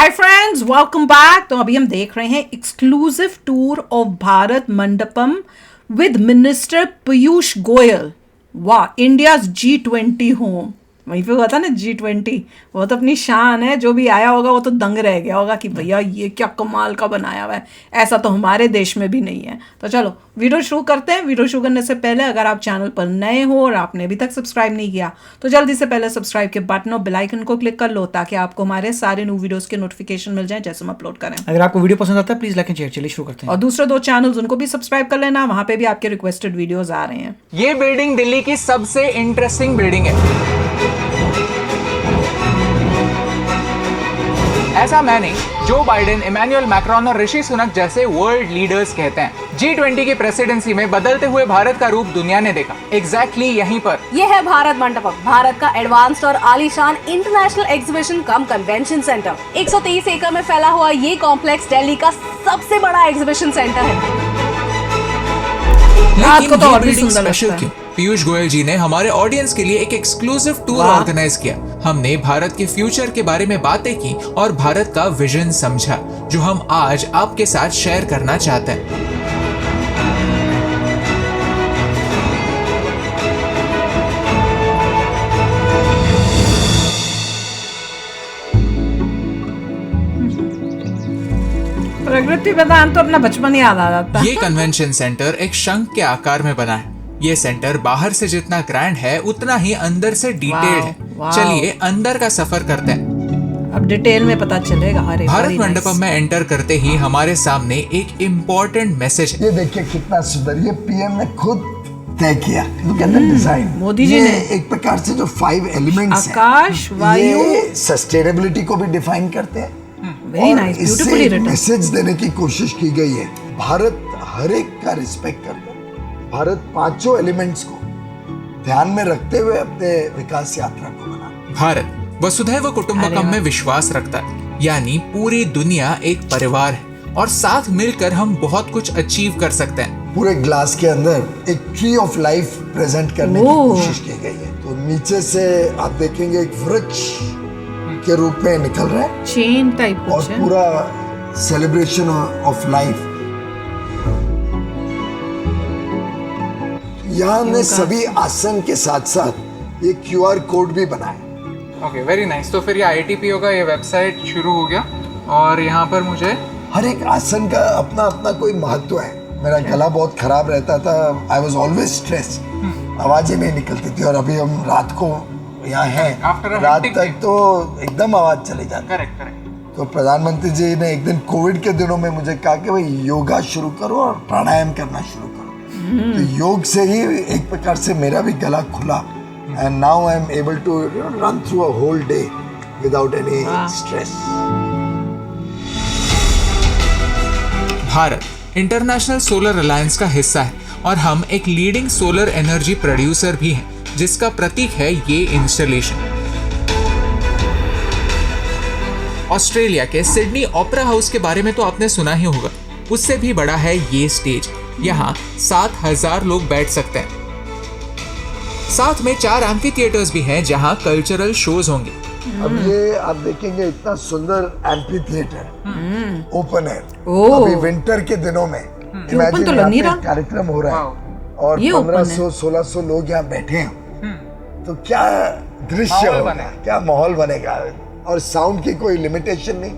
Hi friends, welcome back. तो अभी हम देख रहे हैं exclusive tour of Bharat Mandapam with minister Piyush Goyal. वाह, इंडियाज G20 होम। वहीं पे हुआ था ना G20। वो तो अपनी शान है, जो भी आया होगा वो तो दंग रह गया होगा कि भैया ये क्या कमाल का बनाया हुआ है, ऐसा तो हमारे देश में भी नहीं है। तो चलो वीडियो शुरू करते हैं। वीडियो शुरू करने से पहले अगर आप चैनल पर नए हो और आपने अभी तक सब्सक्राइब नहीं किया तो जल्दी से पहले सब्सक्राइब के बटन और बेल आइकन को क्लिक कर लो, ताकि आपको हमारे सारे न्यू वीडियोस के नोटिफिकेशन मिल जाए जैसे हम अपलोड करें। अगर आपको वीडियो पसंद आता है प्लीज लाइक एंड शेयर। चलिए शुरू करते हैं। और दूसरे 2 चैनल्स उनको भी सब्सक्राइब कर लेना, वहां पे भी आपके रिक्वेस्टेड वीडियोस आ रहे हैं। ये बिल्डिंग दिल्ली की सबसे इंटरेस्टिंग बिल्डिंग है। ऐसा मैं नहीं, जो बाइडेन, इमैनुअल मैक्रोन और ऋषि सुनक जैसे वर्ल्ड लीडर्स कहते हैं। G20 की प्रेसिडेंसी में बदलते हुए भारत का रूप दुनिया ने देखा। एग्जैक्टली यहीं पर ये है भारत मंडपम, भारत का एडवांस्ड और आलीशान इंटरनेशनल एग्जीबिशन कम कन्वेंशन सेंटर। 123 एकड़ में फैला हुआ ये कॉम्प्लेक्स दिल्ली का सबसे बड़ा एग्जीबिशन सेंटर है। रात को तो ये और भी बिल्डिंग सुंदर स्पेशल लगता है। क्यों? पीयूष गोयल जी ने हमारे ऑडियंस के लिए एक एक्सक्लूसिव टूर ऑर्गेनाइज किया। हमने भारत के फ्यूचर के बारे में बातें की और भारत का विजन समझा, जो हम आज आपके साथ शेयर करना चाहते हैं। प्रकृति वेदांत तो अपना बचपन याद आ जाता है। ये कन्वेंशन सेंटर एक शंख के आकार में बना है। ये सेंटर बाहर से जितना ग्रैंड है उतना ही अंदर से डिटेल्ड है। वाव। चलिए अंदर का सफर करते हैं। अब डिटेल में पता चलेगा। अरे भारत very मंडपम nice। में एंटर करते ही हमारे सामने एक इम्पोर्टेंट मैसेज है। ये देखिए कितना सुंदर, ये पीएम ने खुद तय किया। Look at the design. Modi ji ये ने। एक प्रकार से जो 5 एलिमेंट्स हैं, आकाश, वायु। ये सस्टेनेबिलिटी को भी डिफाइन करते हैं। वेरी नाइस, इससे ब्यूटीफुली रिटन। मैसेज देने की कोशिश की गई है। भारत हर एक का रिस्पेक्ट करता है। भारत 5 एलिमेंट्स को ध्यान में रखते हुए अपने विकास यात्रा को बना। भारत वसुधैव कुटुंबकम में विश्वास रखता है, यानी पूरी दुनिया एक परिवार है और साथ मिलकर हम बहुत कुछ अचीव कर सकते हैं। पूरे ग्लास के अंदर एक ट्री ऑफ लाइफ प्रेजेंट करने की कोशिश की गई है। तो नीचे से आप देखेंगे एक वृक्ष के रूप में निकल रहा है चेन टाइप और कुछ है। पूरा सेलिब्रेशन ऑफ लाइफ। यहाँ हमने सभी आसन के साथ साथ ये QR कोड भी बनाए। Okay, very nice. तो फिर ये ITPO का ये वेबसाइट शुरू हो गया और यहाँ पर मुझे हर एक आसन का अपना अपना कोई महत्व है। मेरा गला बहुत खराब रहता था, आई वॉज ऑलवेज स्ट्रेस, आवाज ही नहीं निकलती थी। और अभी हम रात को यहाँ After हैं, a रात hectic तक day. तो एकदम आवाज चली जाती। करेक्ट। तो प्रधानमंत्री जी ने एक दिन कोविड के दिनों में मुझे कहा कि भाई योगा शुरू करो और प्राणायाम करना शुरू करो। तो योग से ही एक प्रकार से मेरा भी गला खुला and now I am able to run through a whole day without any stress. Bharat international solar alliance का हिस्सा है और हम एक लीडिंग सोलर एनर्जी प्रोड्यूसर भी हैं, जिसका प्रतीक है ये इंस्टॉलेशन। ऑस्ट्रेलिया के सिडनी ओपेरा हाउस के बारे में तो आपने सुना ही होगा। उससे भी बड़ा है ये स्टेज। यहाँ 7000 लोग बैठ सकते हैं। साथ में 4 एम्फी थिएटर्स भी हैं जहाँ कल्चरल शोज होंगे। अब ये आप देखेंगे इतना सुंदर एम्फी थिएटर ओपन है। ओह। अभी विंटर के दिनों में open तो लग नहीं रहा। कार्यक्रम हो रहा है और ये open 1500-1600 लोग यहाँ बैठे हैं। तो क्या दृश्य होगा, क्या माहौल बनेगा। और साउंड की कोई लिमिटेशन नहीं।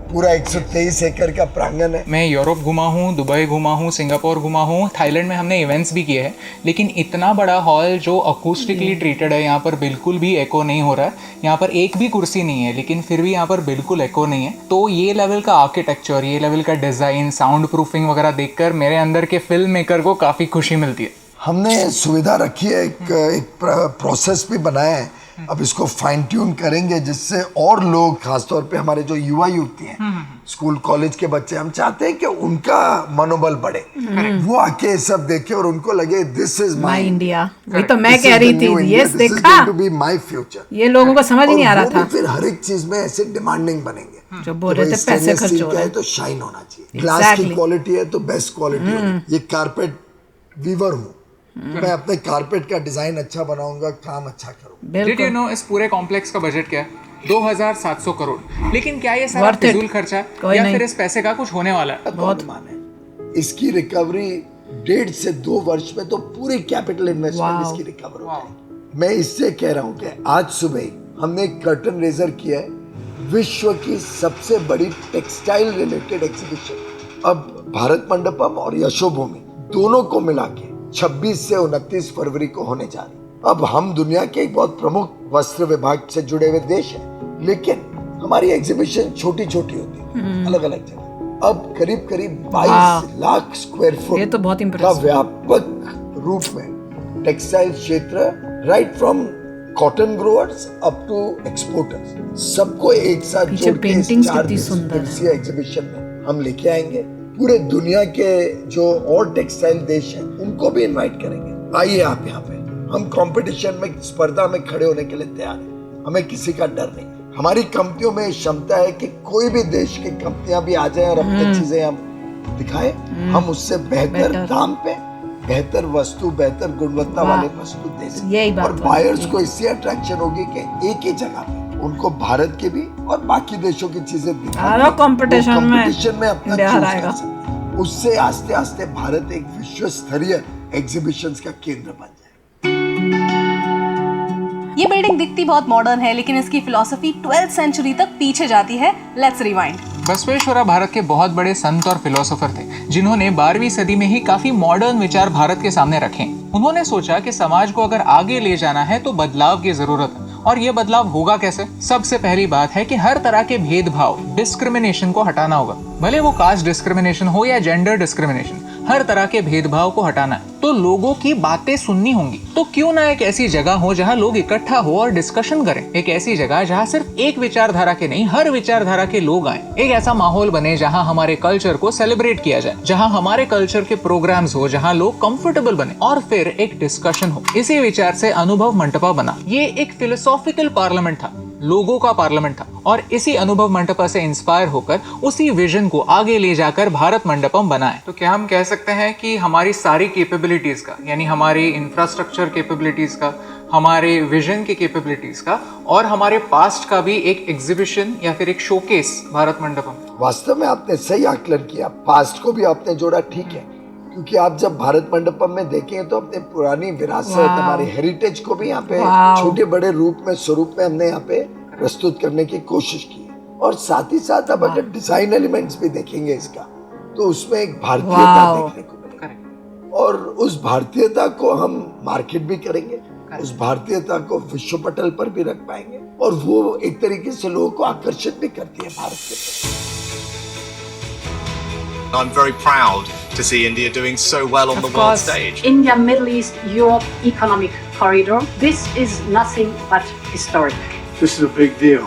पूरा 123 एकड़ का प्रांगण है। मैं यूरोप घुमा हूँ, दुबई घुमा हूँ, सिंगापुर घुमा हूँ, थाईलैंड में हमने इवेंट्स भी किए हैं, लेकिन इतना बड़ा हॉल जो अकूस्टिकली ट्रीटेड है, यहाँ पर बिल्कुल भी एको नहीं हो रहा है। यहाँ पर एक भी कुर्सी नहीं है, लेकिन फिर भी यहाँ पर बिल्कुल एको नहीं है। तो ये लेवल का आर्किटेक्चर, ये लेवल का डिज़ाइन, साउंड प्रूफिंग वगैरह देखकर मेरे अंदर के फिल्म मेकर को काफ़ी खुशी मिलती है। हमने सुविधा रखी है, एक प्रोसेस भी बनाया है। अब इसको फाइन ट्यून करेंगे जिससे और लोग, खासतौर पे हमारे जो युवा युवती हैं, स्कूल कॉलेज के बच्चे, हम चाहते हैं कि उनका मनोबल बढ़े, वो आके ये सब देखे और उनको लगे this is my my India. वही तो मैं कह रही थी। यस, देखा, टू बी माय फ्यूचर। ये लोगों को समझ नहीं आ रहा था। फिर हर एक चीज में ऐसे डिमांडिंग बनेंगे जो बोल रहे थे पैसे खर्च हो रहे हैं। तो शाइन होना चाहिए। ग्लास की क्वालिटी है तो बेस्ट क्वालिटी होगी। ये कारपेट वीवर हूँ, मैं अपने कारपेट का डिजाइन अच्छा बनाऊंगा, काम अच्छा करूंगा। Did you know इस पूरे कॉम्प्लेक्स का बजट क्या है? 2700 करोड़। लेकिन क्या ये सारा Worth it. फिजूल खर्चा कोई या नहीं। फिर इस पैसे का कुछ होने वाला है? बहुत माने इसकी रिकवरी 1.5 से 2 वर्ष में तो पूरी कैपिटल इन्वेस्टमेंट Wow. इसकी रिकवर हो जाएगी। मैं इससे कह रहा हूँ कि आज सुबह ही हमने एक कर्टन रेजर किया है, विश्व की सबसे बड़ी टेक्सटाइल रिलेटेड एग्जीबिशन अब भारत मंडपम और यशोभूमि दोनों को मिला के 26 से 29 फरवरी को होने जा रही। अब हम दुनिया के एक बहुत प्रमुख वस्त्र विभाग से जुड़े हुए देश हैं, लेकिन हमारी एग्जीबिशन छोटी छोटी होती है अलग अलग जगह। अब करीब करीब 22 लाख स्क्वायर फुट ये तो बहुत का impressive। व्यापक रूप में टेक्सटाइल क्षेत्र right from cotton growers up to exporters सबको एक साथ पीछे जोड़ के इस paintings 4 कितनी सुंदर है। दिवसीय एग्जीबिशन में हम लेके आएंगे। पूरे दुनिया के जो और टेक्सटाइल देश हैं उनको भी इनवाइट करेंगे, आइए आप यहाँ पे। हम कंपटीशन में स्पर्धा में खड़े होने के लिए तैयार हैं, हमें किसी का डर नहीं। हमारी कंपनियों में क्षमता है कि कोई भी देश की कंपनियां भी आ जाएं और अपनी चीजें हम दिखाएं, हम उससे बेहतर दाम पे बेहतर वस्तु बेहतर गुणवत्ता वाले वस्तु दे यही सकते बात और है। बायर्स को इससे अट्रैक्शन होगी कि एक ही जगह पे उनको भारत के भी और बाकी देशों की चीजें अरे competition में में अपना इंडिया choose हराएगा। कर सकते हैं। उससे आस्ते आस्ते भारत एक विश्व स्तरीय एग्जीबिशंस का केंद्र बन जाए। ये बिल्डिंग दिखती बहुत मॉडर्न है, लेकिन इसकी फिलॉसफी 12th सेंचुरी तक पीछे जाती है। Let's rewind. बसवेश्वरा भारत के बहुत बड़े संत और फिलोसोफर थे, जिन्होंने 12वीं सदी में ही काफी मॉडर्न विचार भारत के सामने रखे। उन्होंने सोचा कि समाज को अगर आगे ले जाना है तो बदलाव की जरूरत है, और ये बदलाव होगा कैसे? सबसे पहली बात है कि हर तरह के भेदभाव डिस्क्रिमिनेशन को हटाना होगा, भले वो कास्ट डिस्क्रिमिनेशन हो या जेंडर डिस्क्रिमिनेशन, हर तरह के भेदभाव को हटाना है। तो लोगों की बातें सुननी होंगी, तो क्यों ना एक ऐसी जगह हो जहां लोग इकट्ठा हो और डिस्कशन करें, एक ऐसी जगह जहां सिर्फ एक विचारधारा के नहीं हर विचारधारा के लोग आए, एक ऐसा माहौल बने जहां हमारे कल्चर को सेलिब्रेट किया जाए, जहां हमारे कल्चर के प्रोग्राम्स हो, जहां लोग कंफर्टेबल बने और फिर एक डिस्कशन हो। इसी विचार से अनुभव मंटपा बना। ये एक फिलोसॉफिकल पार्लियामेंट था, लोगों का पार्लियामेंट था, और इसी अनुभव मंटपा से इंस्पायर होकर उसी विजन को आगे ले जाकर भारत मंडपम बनाए। तो क्या हम कह सकते हैं कि हमारी सारी कैपेबिलिटीज का, यानी हमारी इंफ्रास्ट्रक्चर कैपेबिलिटीज का, हमारे विजन की कैपेबिलिटीज का और हमारे पास्ट का भी एक एग्जीबिशन या फिर एक शोकेस भारत मंडपम? वास्तव में आपने सही आकलन किया, पास्ट को भी आपने जोड़ा, ठीक है, क्योंकि आप जब भारत मंडपम में देखें तो अपने पुरानी विरासत हमारे हेरिटेज को भी यहाँ पे छोटे बड़े रूप में स्वरूप में हमने यहाँ पे प्रस्तुत करने की कोशिश की है। और साथ ही साथ अब अगर डिजाइन एलिमेंट्स भी देखेंगे इसका तो उसमें एक भारतीयता देखने को मिलेगी और उस भारतीयता को हम मार्केट भी करेंगे, उस भारतीयता को विश्व पटल पर भी रख पाएंगे और वो एक तरीके से लोगों को आकर्षित भी करती है भारत के प्रति। I'm very proud to see India doing so well on the world stage. India, Middle East, Europe economic corridor. This is nothing but historic. This is a big deal.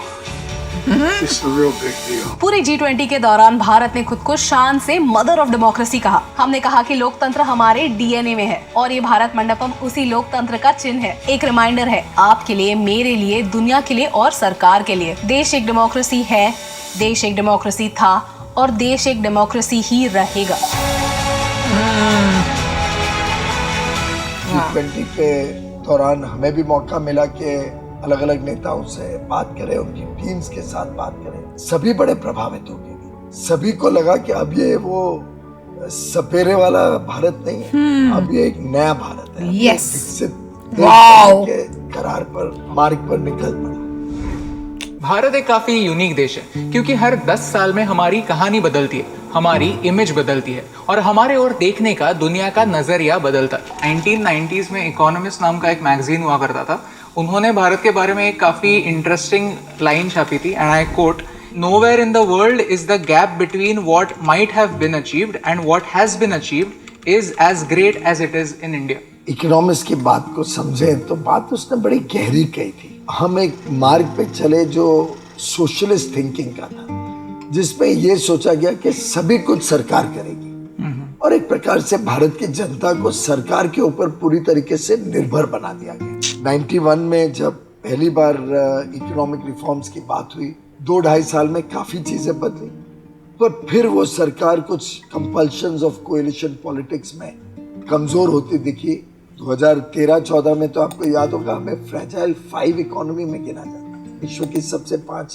This is a real big deal. पूरे G20 के दौरान भारत ने खुद को शान से mother of democracy कहा। हमने कहा कि लोकतंत्र हमारे डीएनए में है और ये भारत मंडपम उसी लोकतंत्र का चिन्ह है। एक रिमाइंडर है आपके लिए, मेरे लिए, दुनिया के लिए और सरकार के लिए। देश एक डेमोक्रेसी है, देश एक डेमोक्रेसी था और देश एक डेमोक्रेसी ही रहेगा। G20 के दौरान हमें भी मौका मिला कि अलग अलग नेताओं से बात करें, उनकी टीम्स के साथ बात करें। सभी बड़े प्रभावित हो गए, सभी को लगा कि अब ये वो सपेरे वाला भारत नहीं है, अब ये एक नया भारत है। Yes. विकसित Wow. के करार पर मार्ग पर निकल पड़ा। भारत एक काफी यूनिक देश है, क्योंकि हर 10 साल में हमारी कहानी बदलती है, हमारी इमेज बदलती है और हमारे ओर देखने का दुनिया का नजरिया बदलता है। 1990s में इकोनॉमिस्ट नाम का एक मैगजीन हुआ करता था, उन्होंने भारत के बारे में एक काफी इंटरेस्टिंग लाइन छापी थी, and I quote, "Nowhere in the world is the gap between what might have been achieved and what has been achieved is as great as it is in India." Economist की बात को समझें तो बात उसने बड़ी गहरी कही थी। हम एक मार्ग पे चले जो सोशलिस्ट थिंकिंग का था, जिसमें ये सोचा गया कि सभी कुछ सरकार करेगी और एक प्रकार से भारत की जनता को सरकार के ऊपर पूरी तरीके से निर्भर बना दिया गया। 91 में जब पहली बार इकोनॉमिक रिफॉर्म्स की बात हुई, 2-2.5 साल में काफी चीजें बदली, पर फिर वो सरकार कुछ कंपल्शंस ऑफ कोएलिशन पॉलिटिक्स में कमजोर होती दिखी। 2013-14 में तो आपको याद होगा हमें फ्रेजाइल 5 इकोनॉमी में गिना जाता, विश्व की सबसे 5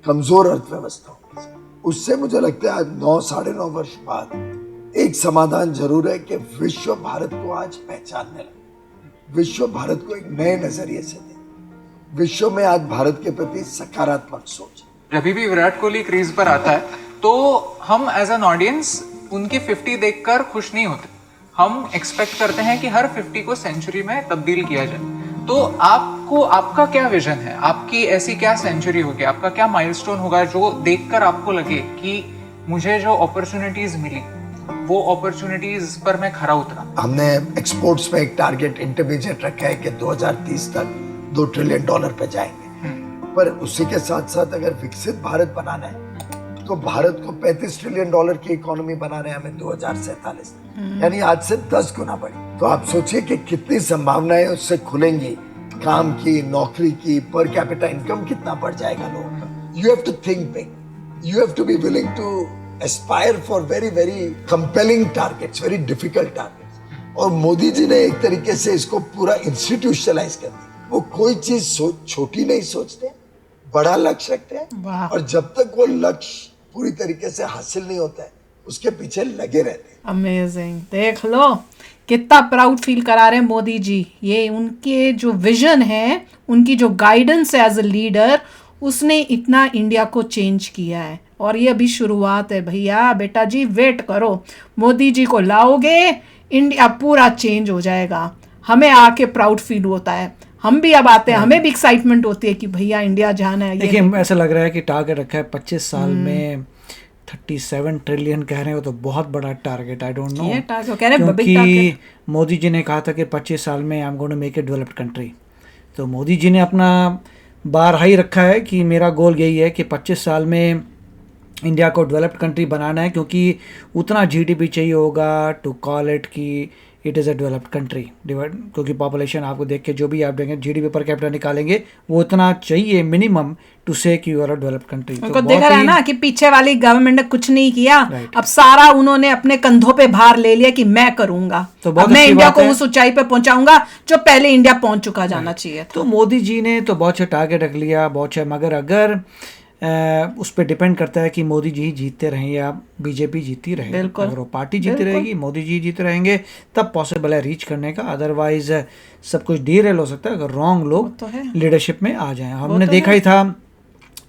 कमजोर अर्थव्यवस्थाओं में से। उससे मुझे लगता है आज 9-9.5 वर्ष बाद एक समाधान जरूर है कि विश्व भारत को आज पहचानने लगा, विश्व भारत को एक नए नजरिए से दे, विश्व में आज भारत के प्रति सकारात्मक सोच। जब भी विराट कोहली क्रीज पर आता है तो हम एज एन ऑडियंस उनकी 50 देखकर खुश नहीं होते, हम एक्सपेक्ट करते हैं कि हर 50 को सेंचुरी में तब्दील किया जाए। तो आपका क्या विजन है, आपकी ऐसी क्या सेंचुरी होगी, आपका क्या माइलस्टोन होगा जो देखकर आपको लगे कि मुझे जो अपॉर्चुनिटीज मिली वो अपॉर्चुनिटीज पर मैं खरा उतरा? हमने एक्सपोर्ट्स में एक टारगेट इंटरमीडिएट रखा है कि 2030 तक $2 ट्रिलियन पे जाएंगे, पर उसी के साथ साथ अगर विकसित भारत बनाना है तो भारत को $35 ट्रिलियन की इकोनॉमी बनाना है हमें 2047 तक, यानी आज से 10 गुना बड़ी। तो आप सोचिए कि कितनी संभावनाएं उससे खुलेंगी, काम की, नौकरी की, पर कैपिटा इनकम कितना बढ़ जाएगा लोगों का। You have to think big, you have to be willing to aspire for very very compelling targets, very difficult targets. और मोदी जी ने एक तरीके से इसको पूरा इंस्टीट्यूशनलाइज कर दिया। वो कोई चीज छोटी नहीं सोचते, बड़ा लक्ष्य रखते हैं, और जब तक वो लक्ष्य पूरी तरीके से हासिल नहीं होता है उसके पीछे लगे रहते हैं। अमेजिंग, देख लो कितना प्राउड फील करा रहे हैं मोदी जी। ये उनके जो विजन है, उनकी जो गाइडेंस है एज अ लीडर, उसने इतना इंडिया को चेंज किया है। और ये अभी शुरुआत है भैया, बेटा जी वेट करो, मोदी जी को लाओगे इंडिया पूरा चेंज हो जाएगा। हमें आके प्राउड फील होता है, हम भी अब आते हैं, हमें भी एक्साइटमेंट होती है कि भैया इंडिया जाना है। देखिए ऐसा लग रहा है कि टारगेट रखा है 25 साल में 37 ट्रिलियन कह रहे हैं, वो तो बहुत बड़ा टारगेट। आई डोंट नो, क्योंकि मोदी जी ने कहा था कि 25 साल में I am going to make a developed country. तो मोदी जी ने अपना बार हाई रखा है कि मेरा गोल यही है कि 25 साल में इंडिया को डेवलप्ड कंट्री बनाना है, क्योंकि उतना जीडीपी चाहिए होगा टू कॉल इट कि it is a developed country. क्योंकि पॉपुलेशन आपको देख के जो भी आप देंगे जीडीपी पर कैपिटा निकालेंगे वो इतना चाहिए मिनिमम टू से कि you are a developed country. उनको देखा रहा ना कि पीछे वाली गवर्नमेंट ने कुछ नहीं किया, अब सारा उन्होंने अपने कंधों पे भार ले लिया कि मैं करूंगा, तो अब मैं इंडिया को उस ऊंचाई पे पहुंचाऊंगा जो पहले इंडिया पहुंच चुका जाना चाहिए। तो मोदी जी ने तो बहुत अच्छा टारगेट रख लिया, बहुत अच्छा, मगर अगर उस पर डिपेंड करता है कि मोदी जी जीतते रहें या बीजेपी जीती रहे। अगर वो पार्टी जीती रहेगी, मोदी जी जीते रहेंगे, तब पॉसिबल है रीच करने का। अदरवाइज सब कुछ डीरेल हो सकता है अगर रॉन्ग लोग लीडरशिप में आ जाएं। हमने देखा ही था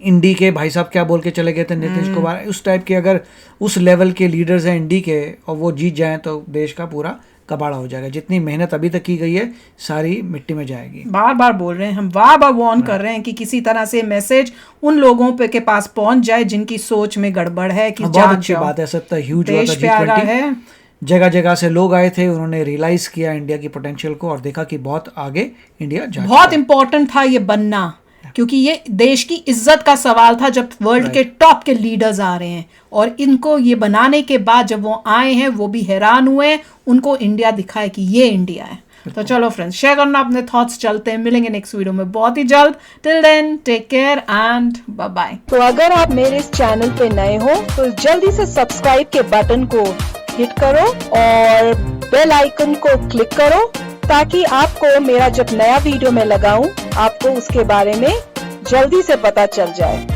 इंडी के भाई साहब क्या बोल के चले गए थे, नीतीश कुमार, उस टाइप के अगर उस लेवल के लीडर्स हैं इंडी के और वो जीत जाएं तो देश का पूरा कबाड़ा हो जाएगा। जितनी मेहनत अभी तक की गई है सारी मिट्टी में जाएगी। बार बार बोल रहे हैं हम, बार बार वार्न कर रहे हैं कि किसी तरह से मैसेज उन लोगों पे के पास पहुंच जाए जिनकी सोच में गड़बड़ है कि बहुत अच्छी बात है। सब ह्यूज हुआ था G20, जगह जगह से लोग आए थे, उन्होंने रियलाइज किया इंडिया की पोटेंशियल को और देखा कि बहुत आगे इंडिया जा। बहुत इंपॉर्टेंट था ये बनना, क्योंकि ये देश की इज्जत का सवाल था जब वर्ल्ड के टॉप के लीडर्स आ रहे हैं। और इनको ये बनाने के बाद जब वो आए हैं वो भी हैरान हुए, उनको इंडिया दिखाए कि ये इंडिया है। तो चलो फ्रेंड्स, शेयर करना अपने थॉट्स, चलते हैं, मिलेंगे नेक्स्ट वीडियो में बहुत ही जल्द। Till then take care and bye bye. तो अगर आप मेरे इस चैनल पे नए हो तो जल्दी से सब्सक्राइब के बटन को हिट करो और बेल आइकन को क्लिक करो, ताकि आपको मेरा जब नया वीडियो मैं लगाऊं आपको उसके बारे में जल्दी से पता चल जाए।